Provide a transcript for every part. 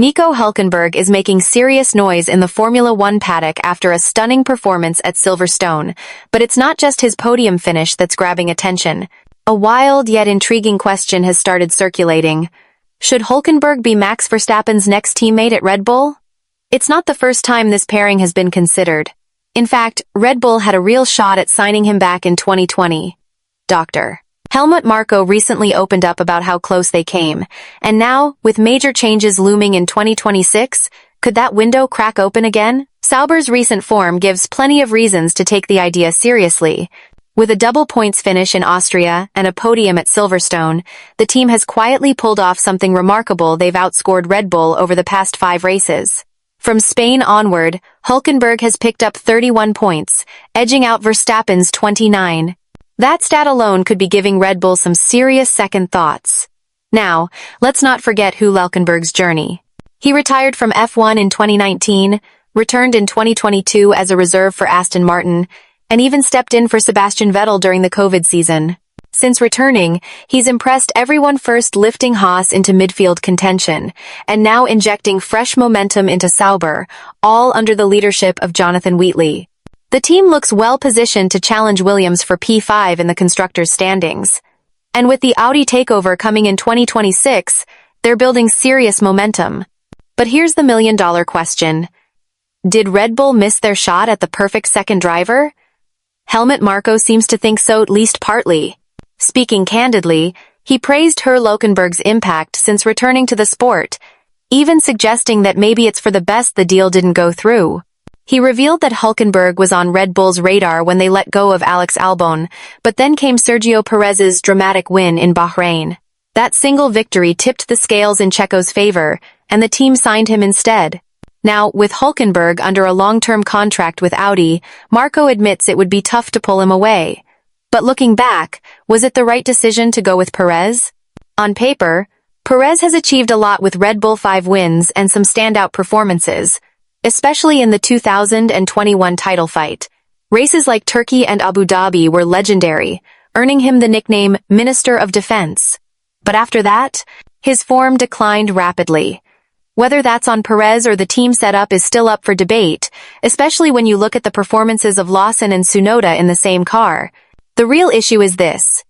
Nico Hulkenberg is making serious noise in the Formula One paddock after a stunning performance at Silverstone, but it's not just his podium finish that's grabbing attention. A wild yet intriguing question has started circulating. Should Hulkenberg be Max Verstappen's next teammate at Red Bull? It's not the first time this pairing has been considered. In fact, Red Bull had a real shot at signing him back in 2020. Dr. Helmut Marko recently opened up about how close they came, and now, with major changes looming in 2026, could that window crack open again? Sauber's recent form gives plenty of reasons to take the idea seriously. With a double points finish in Austria and a podium at Silverstone, the team has quietly pulled off something remarkable. They've outscored Red Bull over the past 5 races. From Spain onward, Hulkenberg has picked up 31 points, edging out Verstappen's 29. That stat alone could be giving Red Bull some serious second thoughts. Now, let's not forget Hulkenberg's journey. He retired from F1 in 2019, returned in 2022 as a reserve for Aston Martin, and even stepped in for Sebastian Vettel during the COVID season. Since returning, he's impressed everyone, first lifting Haas into midfield contention, and now injecting fresh momentum into Sauber, all under the leadership of Jonathan Wheatley. The team looks well positioned to challenge Williams for P5 in the constructors' standings. And with the Audi takeover coming in 2026, they're building serious momentum. But here's the million-dollar question. Did Red Bull miss their shot at the perfect second driver? Helmut Marko seems to think so, at least partly. Speaking candidly, he praised Hulkenberg's impact since returning to the sport, even suggesting that maybe it's for the best the deal didn't go through. He revealed that Hulkenberg was on Red Bull's radar when they let go of Alex Albon, but then came Sergio Perez's dramatic win in Bahrain. That single victory tipped the scales in Checo's favor, and the team signed him instead. Now, with Hulkenberg under a long-term contract with Audi, Marko admits it would be tough to pull him away. But looking back, was it the right decision to go with Perez? On paper, Perez has achieved a lot with Red Bull, 5 wins and some standout performances, especially in the 2021 title fight. Races like Turkey and Abu Dhabi were legendary, earning him the nickname Minister of Defense. But after that, his form declined rapidly. Whether that's on Perez or the team setup is still up for debate, especially when you look at the performances of Lawson and Tsunoda in the same car. The real issue is this.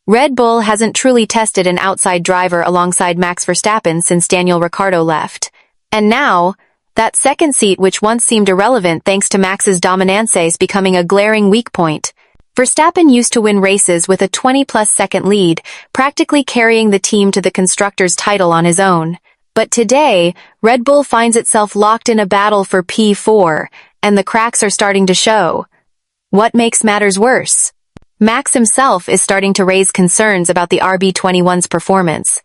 Red Bull hasn't truly tested an outside driver alongside Max Verstappen since Daniel Ricciardo left. And now, that second seat, which once seemed irrelevant thanks to Max's dominance, is becoming a glaring weak point. Verstappen used to win races with a 20-plus second lead, practically carrying the team to the constructors' title on his own. But today, Red Bull finds itself locked in a battle for P4, and the cracks are starting to show. What makes matters worse? Max himself is starting to raise concerns about the RB21's performance.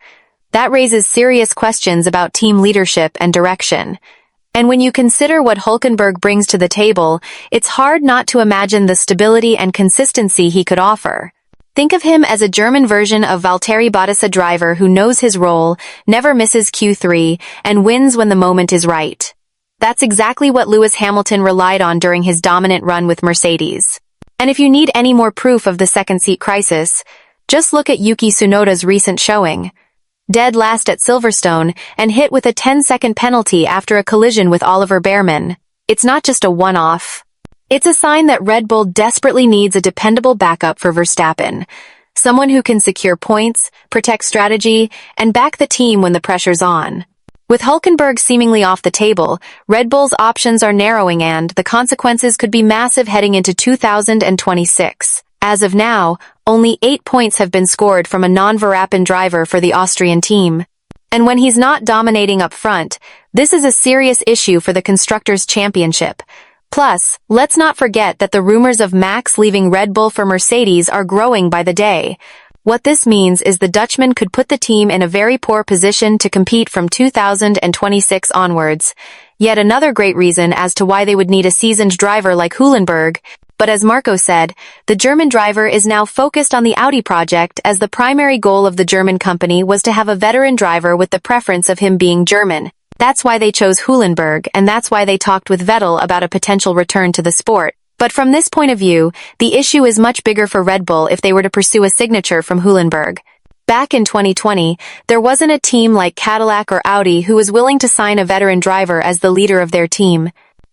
That raises serious questions about team leadership and direction. And when you consider what Hulkenberg brings to the table, it's hard not to imagine the stability and consistency he could offer. Think of him as a German version of Valtteri Bottas, a driver who knows his role, never misses Q3, and wins when the moment is right. That's exactly what Lewis Hamilton relied on during his dominant run with Mercedes. And if you need any more proof of the second-seat crisis, just look at Yuki Tsunoda's recent showing. Dead last at Silverstone and hit with a 10-second penalty after a collision with Oliver Bearman. It's not just a one-off. It's a sign that Red Bull desperately needs a dependable backup for Verstappen, someone who can secure points, protect strategy, and back the team when the pressure's on. With Hulkenberg seemingly off the table, Red Bull's options are narrowing, and the consequences could be massive heading into 2026. As of now, only 8 points have been scored from a non-Verstappen driver for the Austrian team. And when he's not dominating up front, this is a serious issue for the Constructors' Championship. Plus, let's not forget that the rumors of Max leaving Red Bull for Mercedes are growing by the day. What this means is the Dutchman could put the team in a very poor position to compete from 2026 onwards. Yet another great reason as to why they would need a seasoned driver like Hulkenberg. But as Marko said, the German driver is now focused on the Audi project, as the primary goal of the German company was to have a veteran driver with the preference of him being German. That's why they chose Hulkenberg, and that's why they talked with Vettel about a potential return to the sport. But from this point of view, the issue is much bigger for Red Bull if they were to pursue a signature from Hulkenberg. Back in 2020, there wasn't a team like Cadillac or Audi who was willing to sign a veteran driver as the leader of their team.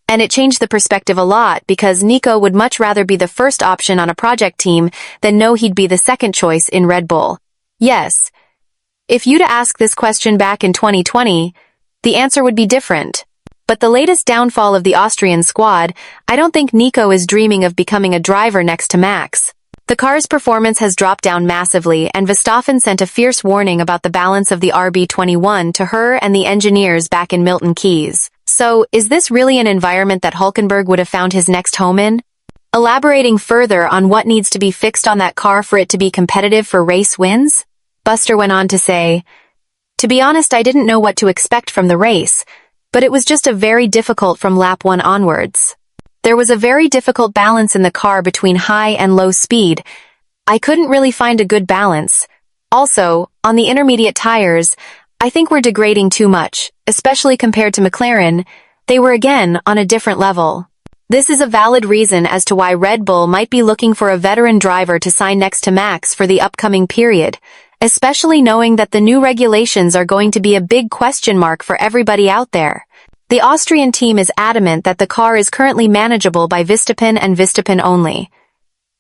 And it changed the perspective a lot because Nico would much rather be the first option on a project team than know he'd be the second choice in Red Bull. Yes, if you'd asked this question back in 2020, the answer would be different. But the latest downfall of the Austrian squad, I don't think Nico is dreaming of becoming a driver next to Max. The car's performance has dropped down massively, and Verstappen sent a fierce warning about the balance of the RB21 to her and the engineers back in Milton Keynes. So, is this really an environment that Hulkenberg would have found his next home in? Elaborating further on what needs to be fixed on that car for it to be competitive for race wins, Buster went on to say, "To be honest, I didn't know what to expect from the race, but it was just a very difficult from lap 1 onwards. There was a very difficult balance in the car between high and low speed. I couldn't really find a good balance. Also, on the intermediate tires, I think we're degrading too much, especially compared to McLaren. They were again on a different level." This is a valid reason as to why Red Bull might be looking for a veteran driver to sign next to Max for the upcoming period, especially knowing that the new regulations are going to be a big question mark for everybody out there. The Austrian team is adamant that the car is currently manageable by Verstappen and Verstappen only.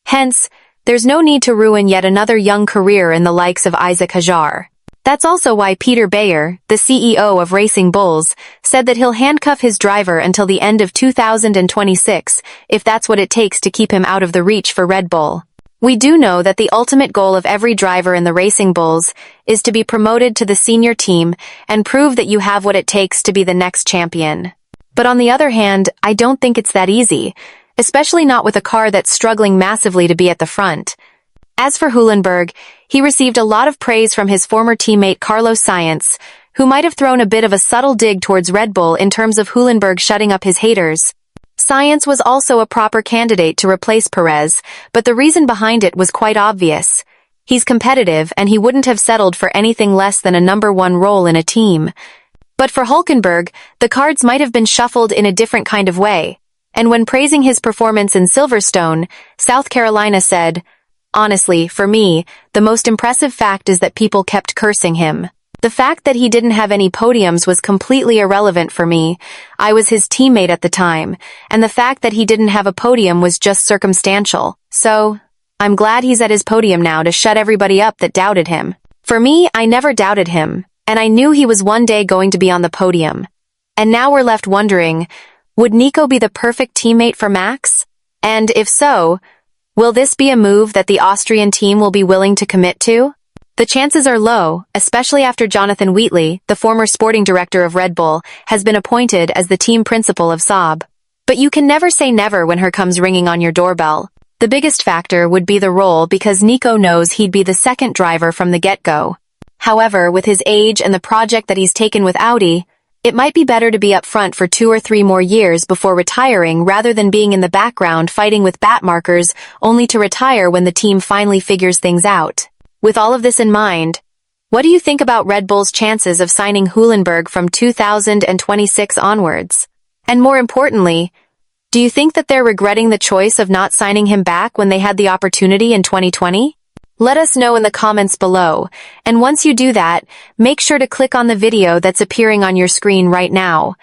Hence, there's no need to ruin yet another young career in the likes of Isaac Hajar. That's also why Peter Bayer, the CEO of Racing Bulls, said that he'll handcuff his driver until the end of 2026, if that's what it takes to keep him out of the reach for Red Bull. We do know that the ultimate goal of every driver in the Racing Bulls is to be promoted to the senior team and prove that you have what it takes to be the next champion. But on the other hand, I don't think it's that easy, especially not with a car that's struggling massively to be at the front. As for Hulkenberg, he received a lot of praise from his former teammate Carlos Sainz, who might have thrown a bit of a subtle dig towards Red Bull in terms of Hulkenberg shutting up his haters. Sainz was also a proper candidate to replace Perez, but the reason behind it was quite obvious. He's competitive and he wouldn't have settled for anything less than a number 1 role in a team. But for Hulkenberg, the cards might have been shuffled in a different kind of way. And when praising his performance in Silverstone, South Carolina said, "Honestly, for me, the most impressive fact is that people kept cursing him. The fact that he didn't have any podiums was completely irrelevant for me. I was his teammate at the time, and the fact that he didn't have a podium was just circumstantial. So, I'm glad he's at his podium now to shut everybody up that doubted him. For me, I never doubted him, and I knew he was one day going to be on the podium. And now we're left wondering, would Nico be the perfect teammate for Max? And if so, will this be a move that the Austrian team will be willing to commit to? The chances are low, especially after Jonathan Wheatley, the former sporting director of Red Bull, has been appointed as the team principal of Saab. But you can never say never when her comes ringing on your doorbell. The biggest factor would be the role because Nico knows he'd be the second driver from the get-go. However, with his age and the project that he's taken with Audi, it might be better to be up front for 2 or 3 more years before retiring rather than being in the background fighting with bat markers only to retire when the team finally figures things out. With all of this in mind, what do you think about Red Bull's chances of signing Hulkenberg from 2026 onwards? And more importantly, do you think that they're regretting the choice of not signing him back when they had the opportunity in 2020? Let us know in the comments below, and once you do that, make sure to click on the video that's appearing on your screen right now.